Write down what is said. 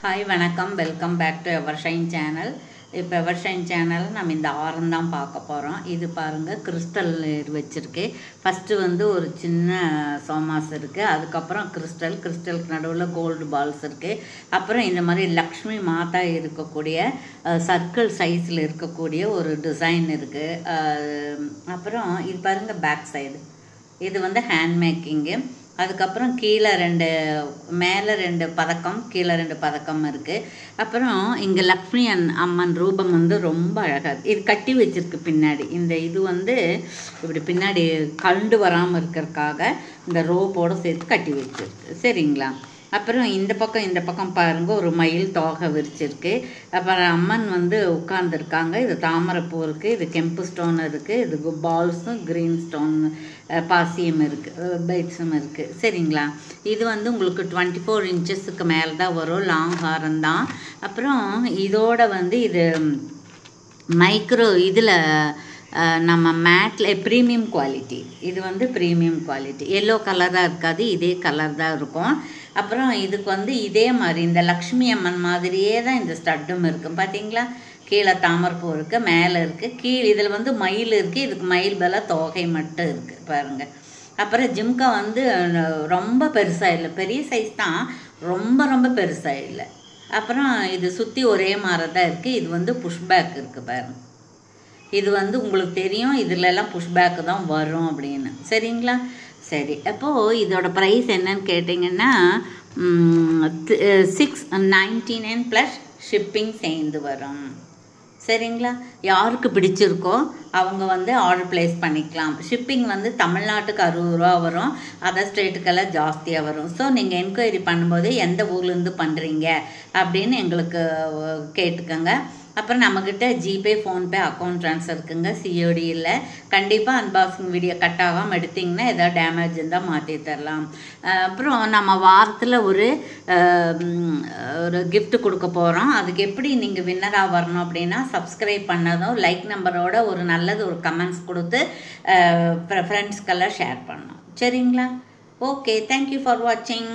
Hi, வணக்கம். Welcome back to Evershine channel. இப்போ Evershine channel நம்ம இந்த ஆரம் தான் பார்க்க போகிறோம். இது பாருங்கள், கிறிஸ்டல் வச்சுருக்கு. ஃபஸ்ட்டு வந்து ஒரு சின்ன சோமாஸ் இருக்குது, அதுக்கப்புறம் கிறிஸ்டலுக்கு நடுவில் கோல்டு பால்ஸ் இருக்குது, அப்புறம் இந்த மாதிரி லக்ஷ்மி மாதா இருக்கக்கூடிய சர்க்கிள் சைஸில் இருக்கக்கூடிய ஒரு டிசைன் இருக்குது. அப்புறம் இது பாருங்கள், பேக் சைடு இது வந்து ஹேண்ட் மேக்கிங்கு. அதுக்கப்புறம் கீழே மேலே ரெண்டு பதக்கம், கீழே 2 பதக்கம் இருக்குது. அப்புறம் இங்கே லக்ஷ்மி அம்மன் ரூபம் வந்து ரொம்ப அழகாக இது கட்டி வச்சுருக்கு பின்னாடி. இது வந்து இப்படி பின்னாடி கண்டு வராமல் இருக்கிறதுக்காக இந்த ரோப்போடு சேர்த்து கட்டி வச்சுருக்கு. சரிங்களா? அப்புறம் இந்த பக்கம் பாருங்கள், ஒரு மயில் தோகை விரிச்சிருக்கு. அப்புறம் அம்மன் வந்து உட்கார்ந்துருக்காங்க. இது தாமரைப்பூ இருக்குது, இது கெம்பு ஸ்டோன் இருக்குது, இது பால்ஸும் க்ரீன் ஸ்டோன் பாசியும் இருக்குது, பைட்ஸும் இருக்குது. சரிங்களா? இது வந்து உங்களுக்கு 24 இன்ச்சஸுக்கு மேலே தான் வரும், லாங் ஹாரம் தான். அப்புறம் இதோட வந்து இது மைக்ரோ இதில் நம்ம மேட்டில் ப்ரீமியம் குவாலிட்டி. இது வந்து ப்ரீமியம் குவாலிட்டி, எல்லோ கலராக இருக்காது, இதே கலர் தான் இருக்கும். அப்புறம் இதுக்கு வந்து இதே மாதிரி இந்த லக்ஷ்மி அம்மன் மாதிரியே தான் இந்த ஸ்டட்டும் இருக்குது. பார்த்தீங்களா? கீழே தாமரைப்பூ இருக்குது, மேலே இருக்குது, இதில் வந்து மயில் இருக்குது. இதுக்கு மயில் மேலே தோகை மட்டும் இருக்குது பாருங்கள். அப்புறம் ஜிம்கா வந்து ரொம்ப பெருசாக இல்லை, பெரிய சைஸ் தான், ரொம்ப பெருசாக இல்லை. அப்புறம் இது சுற்றி ஒரே மாதிரி தான் இருக்குது. இது வந்து புஷ்பேக் இருக்குது பாருங்கள். இது வந்து உங்களுக்கு தெரியும், இதிலெல்லாம் புஷ்பேக்கு தான் வரும் அப்படின்னு. சரிங்களா? சரி, அப்போது இதோட ப்ரைஸ் என்னன்னு கேட்டிங்கன்னா 699 ப்ளஸ் ஷிப்பிங் சேர்ந்து வரும். சரிங்களா? யாருக்கு பிடிச்சிருக்கோ அவங்க வந்து ஆர்டர் ப்ளேஸ் பண்ணிக்கலாம். ஷிப்பிங் வந்து தமிழ்நாட்டுக்கு 60 ரூபா வரும், அதர் ஸ்டேட்டுக்கெல்லாம் ஜாஸ்தியாக வரும். ஸோ நீங்கள் என்கொயரி பண்ணும்போது எந்த ஊர்லேருந்து பண்ணுறீங்க அப்படின்னு எங்களுக்கு கேட்டுக்கோங்க. அப்புறம் நம்மக்கிட்ட ஜிபே, ஃபோன்பே, அக்கௌண்ட் ட்ரான்ஸ்ஃபர் இருக்குங்க, சிஓடி இல்லை. கண்டிப்பாக அன்பாக்சிங் வீடியோ கட் ஆகாமல் எடுத்திங்கன்னா எதாவது டேமேஜ் இருந்தால் மாற்றி தரலாம். அப்புறம் நம்ம வாரத்தில் ஒரு கிஃப்ட் கொடுக்க போகிறோம். அதுக்கு எப்படி நீங்கள் வின்னராக வரணும் அப்படின்னா, சப்ஸ்கிரைப் பண்ணதும் லைக் நம்பரோட ஒரு நல்லது ஒரு கமெண்ட்ஸ் கொடுத்து ஃப்ரெண்ட்ஸ்க்கெல்லாம் ஷேர் பண்ணணும். சரிங்களா? ஓகே, தேங்க்யூ ஃபார் வாட்சிங்.